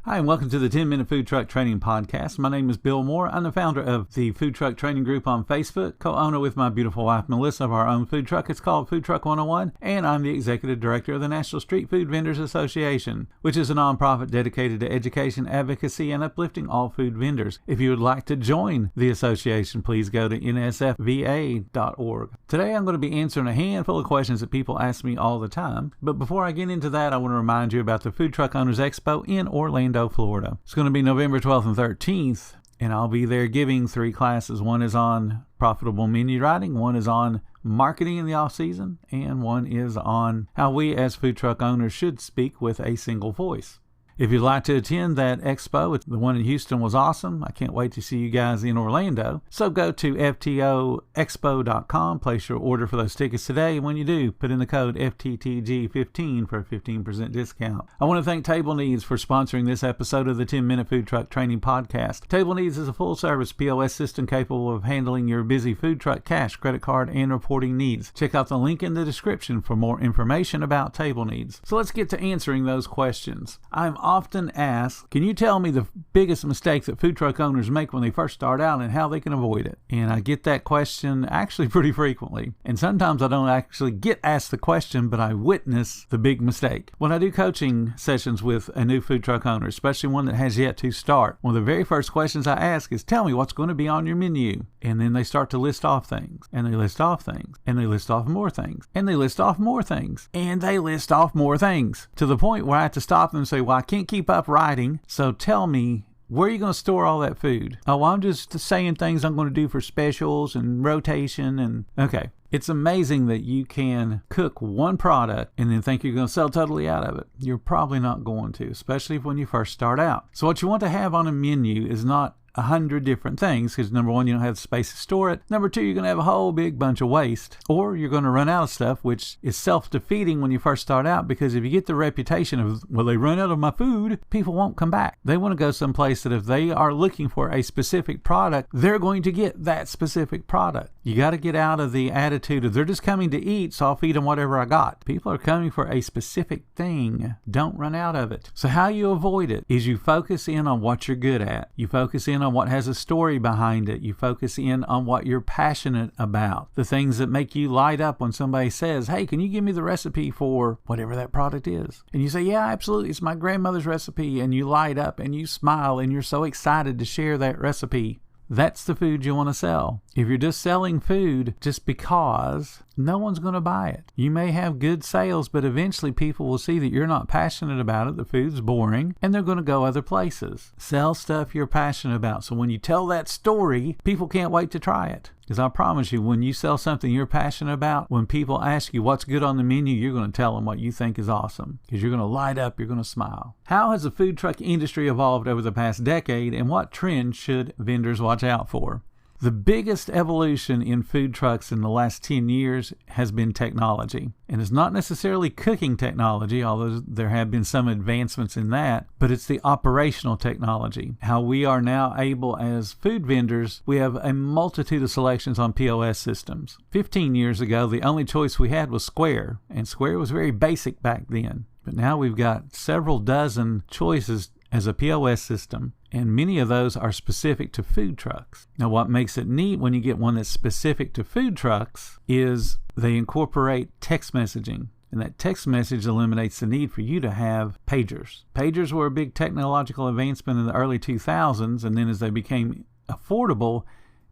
Hi, and welcome to the 10-Minute Food Truck Training Podcast. My name is Bill Moore. I'm the founder of the Food Truck Training Group on Facebook, co-owner with my beautiful wife, Melissa, of our own food truck. It's called Food Truck 101, and I'm the executive director of the National Street Food Vendors Association, which is a nonprofit dedicated to education, advocacy, and uplifting all food vendors. If you would like to join the association, please go to nsfva.org. Today, I'm going to be answering a handful of questions that people ask me all the time. But before I get into that, I want to remind you about the Food Truck Owners Expo in Orlando, Florida. It's going to be November 12th and 13th, and I'll be there giving 3 classes. One is on profitable menu writing, one is on marketing in the off-season, and one is on how we as food truck owners should speak with a single voice. If you'd like to attend that expo, the one in Houston was awesome. I can't wait to see you guys in Orlando. So go to ftoexpo.com, place your order for those tickets today. And when you do, put in the code FTTG15 for a 15% discount. I want to thank Table Needs for sponsoring this episode of the 10-Minute Food Truck Training Podcast. Table Needs is a full-service POS system capable of handling your busy food truck cash, credit card, and reporting needs. Check out the link in the description for more information about Table Needs. So let's get to answering those questions. I'm often asked, can you tell me the biggest mistake that food truck owners make when they first start out and how they can avoid it? And I get that question actually pretty frequently. And sometimes I don't actually get asked the question, but I witness the big mistake. When I do coaching sessions with a new food truck owner, especially one that has yet to start, one of the very first questions I ask is, tell me what's going to be on your menu. And then they start to list off things, and they list off things, and they list off more things, and they list off more things, and they list off more things, to the point where I have to stop them and say, well, I can't keep up writing, so tell me, where are you going to store all that food? Oh, I'm just saying things I'm going to do for specials and rotation and okay. It's amazing that you can cook one product and then think you're going to sell totally out of it. You're probably not going to, especially when you first start out. So what you want to have on a menu is not 100 different things, because number one, you don't have the space to store it. Number two, you're going to have a whole big bunch of waste, or you're going to run out of stuff, which is self-defeating when you first start out, because if you get the reputation of, well, they run out of my food, people won't come back. They want to go someplace that if they are looking for a specific product, they're going to get that specific product. You got to get out of the attitude of, they're just coming to eat, so I'll feed them whatever I got. People are coming for a specific thing. Don't run out of it. So how you avoid it is you focus in on what you're good at. You focus in on what has a story behind it. You focus in on what you're passionate about. The things that make you light up when somebody says, hey, can you give me the recipe for whatever that product is? And you say, yeah, absolutely. It's my grandmother's recipe. And you light up and you smile and you're so excited to share that recipe. That's the food you want to sell. If you're just selling food just because, no one's going to buy it. You may have good sales, but eventually people will see that you're not passionate about it, the food's boring, and they're going to go other places. Sell stuff you're passionate about. So when you tell that story, people can't wait to try it. Because I promise you, when you sell something you're passionate about, when people ask you what's good on the menu, you're going to tell them what you think is awesome. Because you're going to light up, you're going to smile. How has the food truck industry evolved over the past decade, and what trends should vendors watch out for? The biggest evolution in food trucks in the last 10 years has been technology. And it's not necessarily cooking technology, although there have been some advancements in that, but it's the operational technology. How we are now able, as food vendors, we have a multitude of selections on POS systems. 15 years ago, the only choice we had was Square, and Square was very basic back then. But now we've got several dozen choices as a POS system, and many of those are specific to food trucks. Now, what makes it neat when you get one that's specific to food trucks is they incorporate text messaging. And that text message eliminates the need for you to have pagers. Pagers were a big technological advancement in the early 2000s, and then as they became affordable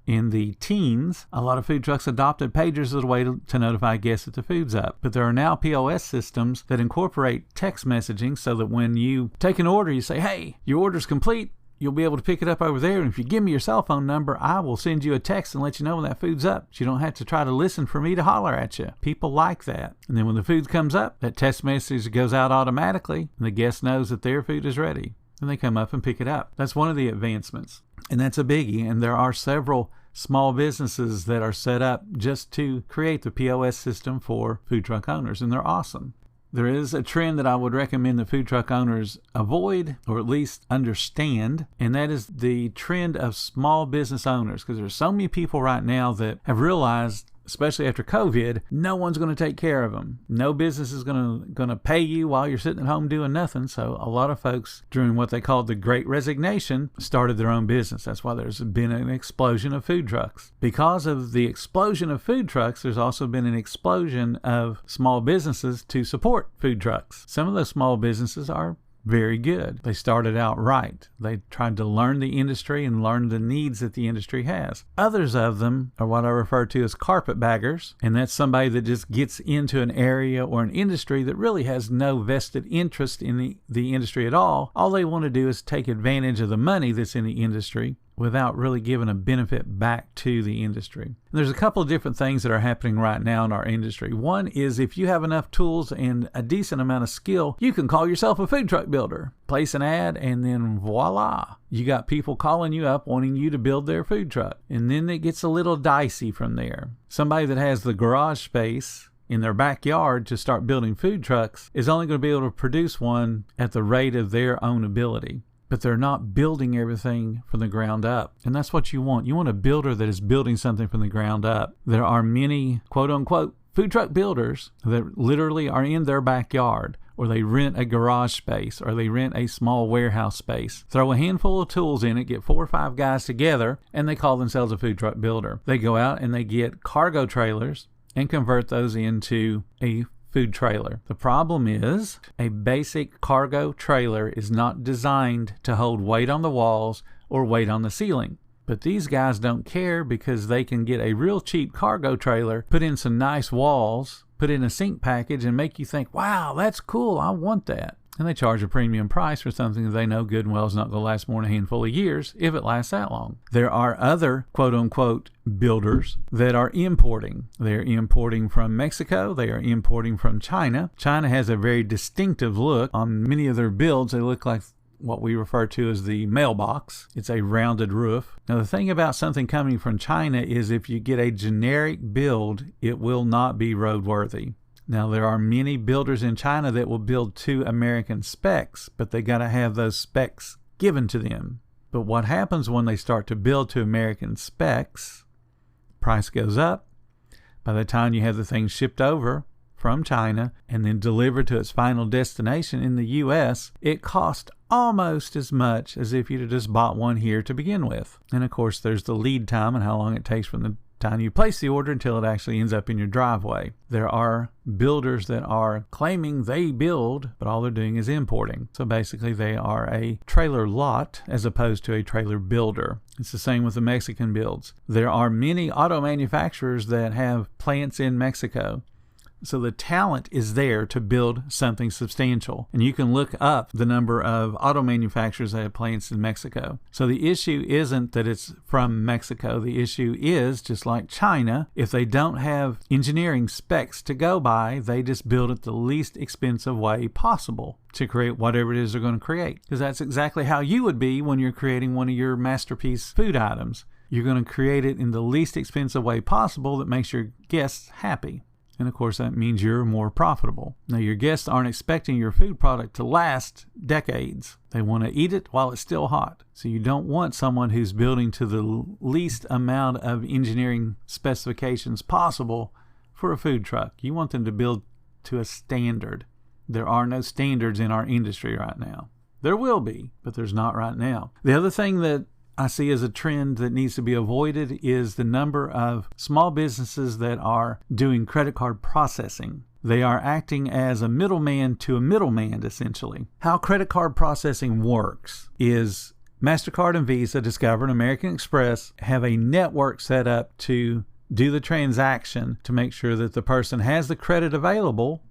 in the teens, a lot of food trucks adopted pagers as a way to notify guests that the food's up. But there are now POS systems that incorporate text messaging so that when you take an order, you say, hey, your order's complete. You'll be able to pick it up over there. And if you give me your cell phone number, I will send you a text and let you know when that food's up. So you don't have to try to listen for me to holler at you. People like that. And then when the food comes up, that text message goes out automatically and the guest knows that their food is ready. And they come up and pick it up. That's one of the advancements. And that's a biggie. And there are several small businesses that are set up just to create the POS system for food truck owners. And they're awesome. There is a trend that I would recommend the food truck owners avoid, or at least understand, and that is the trend of small business owners, because there's so many people right now that have realized especially after COVID, no one's going to take care of them. No business is going to pay you while you're sitting at home doing nothing. So a lot of folks during what they called the Great Resignation started their own business. That's why there's been an explosion of food trucks. Because of the explosion of food trucks, there's also been an explosion of small businesses to support food trucks. Some of those small businesses are very good. They started out right. They tried to learn the industry and learn the needs that the industry has. Others of them are what I refer to as carpetbaggers, and that's somebody that just gets into an area or an industry that really has no vested interest in the industry at all. All they want to do is take advantage of the money that's in the industry without really giving a benefit back to the industry. And there's a couple of different things that are happening right now in our industry. One is if you have enough tools and a decent amount of skill, you can call yourself a food truck builder. Place an ad and then voila, you got people calling you up wanting you to build their food truck. And then it gets a little dicey from there. Somebody that has the garage space in their backyard to start building food trucks is only going to be able to produce one at the rate of their own ability. But they're not building everything from the ground up. And that's what you want. You want a builder that is building something from the ground up. There are many, quote unquote, food truck builders that literally are in their backyard, or they rent a garage space, or they rent a small warehouse space. Throw a handful of tools in it, get 4 or 5 guys together, and they call themselves a food truck builder. They go out and they get cargo trailers and convert those into a food trailer. The problem is a basic cargo trailer is not designed to hold weight on the walls or weight on the ceiling. But these guys don't care because they can get a real cheap cargo trailer, put in some nice walls, put in a sink package, and make you think, wow, that's cool, I want that. And they charge a premium price for something that they know good and well is not going to last more than a handful of years, if it lasts that long. There are other quote-unquote builders that are importing. They're importing from Mexico. They are importing from China. China has a very distinctive look. On many of their builds, they look like what we refer to as the mailbox. It's a rounded roof. Now, the thing about something coming from China is if you get a generic build, it will not be roadworthy. Now, there are many builders in China that will build to American specs, but they got to have those specs given to them. But what happens when they start to build to American specs, price goes up. By the time you have the thing shipped over from China and then delivered to its final destination in the U.S., it costs almost as much as if you'd have just bought one here to begin with. And of course, there's the lead time and how long it takes from the time you place the order until it actually ends up in your driveway. There are builders that are claiming they build, but all they're doing is importing. So basically they are a trailer lot as opposed to a trailer builder. It's the same with the Mexican builds. There are many auto manufacturers that have plants in Mexico. So the talent is there to build something substantial. And you can look up the number of auto manufacturers that have plants in Mexico. So the issue isn't that it's from Mexico. The issue is, just like China, if they don't have engineering specs to go by, they just build it the least expensive way possible to create whatever it is they're going to create. Because that's exactly how you would be when you're creating one of your masterpiece food items. You're going to create it in the least expensive way possible that makes your guests happy. And of course, that means you're more profitable. Now, your guests aren't expecting your food product to last decades. They want to eat it while it's still hot. So you don't want someone who's building to the least amount of engineering specifications possible for a food truck. You want them to build to a standard. There are no standards in our industry right now. There will be, but there's not right now. The other thing that I see as a trend that needs to be avoided is the number of small businesses that are doing credit card processing. They are acting as a middleman to a middleman, essentially. How credit card processing works is MasterCard and Visa, Discover, and American Express have a network set up to do the transaction to make sure that the person has the credit available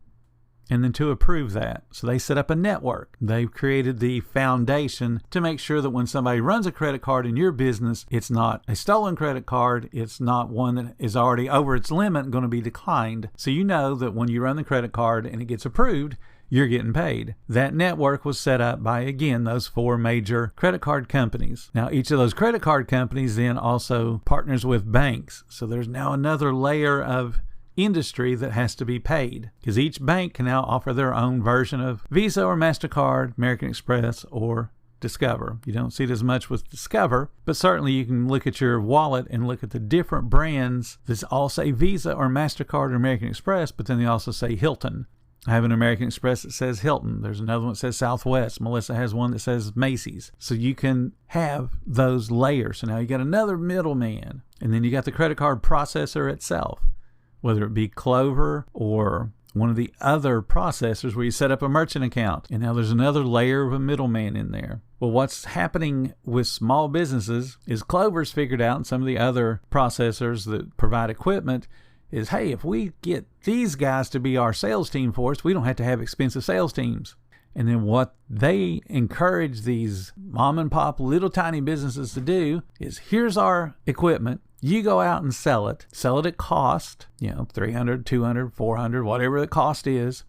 and then to approve that. So they set up a network. They've created the foundation to make sure that when somebody runs a credit card in your business, it's not a stolen credit card. It's not one that is already over its limit and going to be declined. So you know that when you run the credit card and it gets approved, you're getting paid. That network was set up by, again, those 4 major credit card companies. Now, each of those credit card companies then also partners with banks. So there's now another layer of industry that has to be paid, because each bank can now offer their own version of Visa or MasterCard, American Express, or Discover. You don't see it as much with Discover, but certainly you can look at your wallet and look at the different brands that all say Visa or MasterCard or American Express, but then they also say Hilton. I have an American Express that says Hilton. There's another one that says Southwest. Melissa has one that says Macy's. So you can have those layers. So now you got another middleman, and then you got the credit card processor itself, whether it be Clover or one of the other processors where you set up a merchant account. And now there's another layer of a middleman in there. Well, what's happening with small businesses is Clover's figured out, and some of the other processors that provide equipment is, hey, if we get these guys to be our sales team for us, we don't have to have expensive sales teams. And then what they encourage these mom and pop little tiny businesses to do is, here's our equipment. You go out and sell it at cost, $300, $200, $400, whatever the cost is.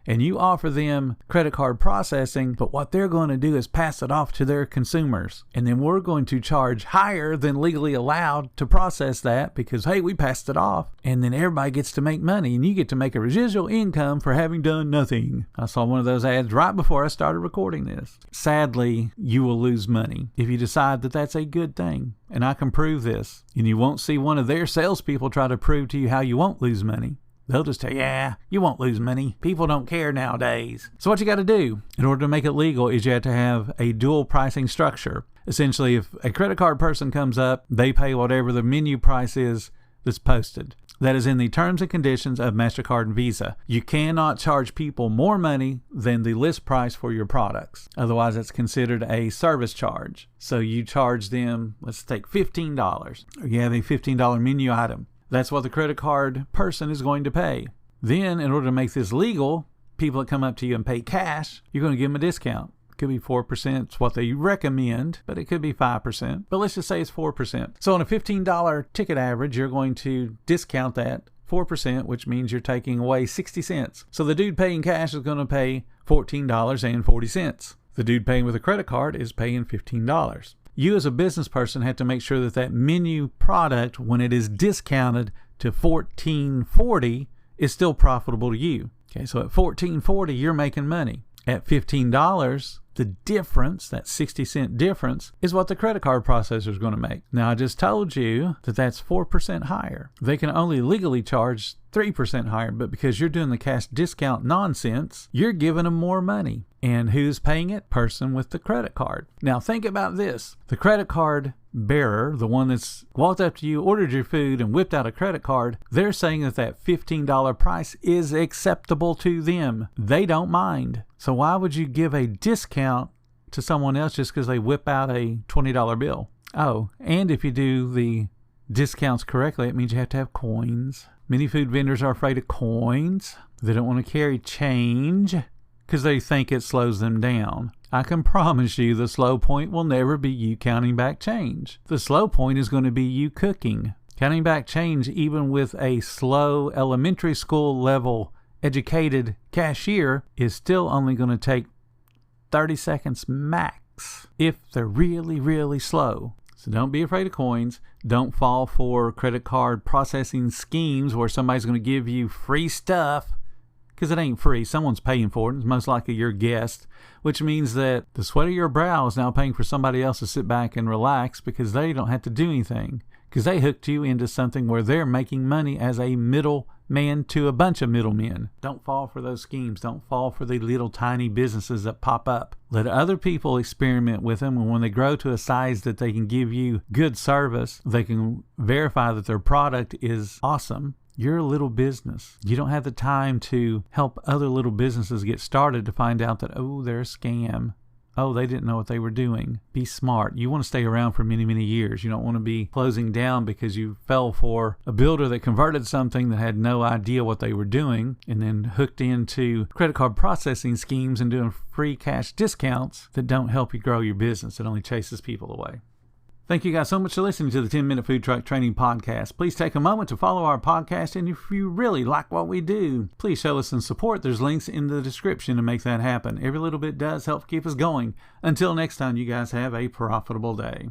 And you offer them credit card processing, but what they're going to do is pass it off to their consumers. And then we're going to charge higher than legally allowed to process that because, hey, we passed it off. And then everybody gets to make money, and you get to make a residual income for having done nothing. I saw one of those ads right before I started recording this. Sadly, you will lose money if you decide that that's a good thing. And I can prove this. And you won't see one of their salespeople try to prove to you how you won't lose money. They'll just tell you, yeah, you won't lose money. People don't care nowadays. So what you got to do in order to make it legal is you have to have a dual pricing structure. Essentially, if a credit card person comes up, they pay whatever the menu price is that's posted. That is in the terms and conditions of MasterCard and Visa. You cannot charge people more money than the list price for your products. Otherwise, it's considered a service charge. So you charge them, let's take $15. Or you have a $15 menu item. That's what the credit card person is going to pay. Then, in order to make this legal, people that come up to you and pay cash, you're going to give them a discount. It could be 4%. It's what they recommend, but it could be 5%. But let's just say it's 4%. So on a $15 ticket average, you're going to discount that 4%, which means you're taking away 60 cents. So the dude paying cash is going to pay $14.40. The dude paying with a credit card is paying $15. You as a business person have to make sure that that menu product, when it is discounted to $14.40, is still profitable to you. Okay, so at $14.40, you're making money. At $15, the difference, that 60-cent difference, is what the credit card processor is going to make. Now, I just told you that that's 4% higher. They can only legally charge 3% higher, but because you're doing the cash discount nonsense, you're giving them more money. And who's paying it? Person with the credit card. Now, think about this. The credit card bearer, the one that's walked up to you, ordered your food, and whipped out a credit card, they're saying that that $15 price is acceptable to them. They don't mind. So why would you give a discount to someone else just because they whip out a $20 bill? Oh, and if you do the discounts correctly, it means you have to have coins. Many food vendors are afraid of coins. They don't want to carry change because they think it slows them down. I can promise you the slow point will never be you counting back change. The slow point is going to be you cooking. Counting back change, even with a slow elementary school level educated cashier, is still only going to take 30 seconds max if they're really, really slow. So don't be afraid of coins. Don't fall for credit card processing schemes where somebody's going to give you free stuff, because it ain't free. Someone's paying for it. It's most likely your guest, which means that the sweat of your brow is now paying for somebody else to sit back and relax because they don't have to do anything, because they hooked you into something where they're making money as a middleman to a bunch of middlemen. Don't fall for those schemes. Don't fall for the little tiny businesses that pop up. Let other people experiment with them, and when they grow to a size that they can give you good service, they can verify that their product is awesome. You're a little business. You don't have the time to help other little businesses get started to find out that, oh, they're a scam. Oh, they didn't know what they were doing. Be smart. You want to stay around for many, many years. You don't want to be closing down because you fell for a builder that converted something that had no idea what they were doing and then hooked into credit card processing schemes and doing free cash discounts that don't help you grow your business. It only chases people away. Thank you guys so much for listening to the 10-Minute Food Truck Training Podcast. Please take a moment to follow our podcast, and if you really like what we do, please show us some support. There's links in the description to make that happen. Every little bit does help keep us going. Until next time, you guys have a profitable day.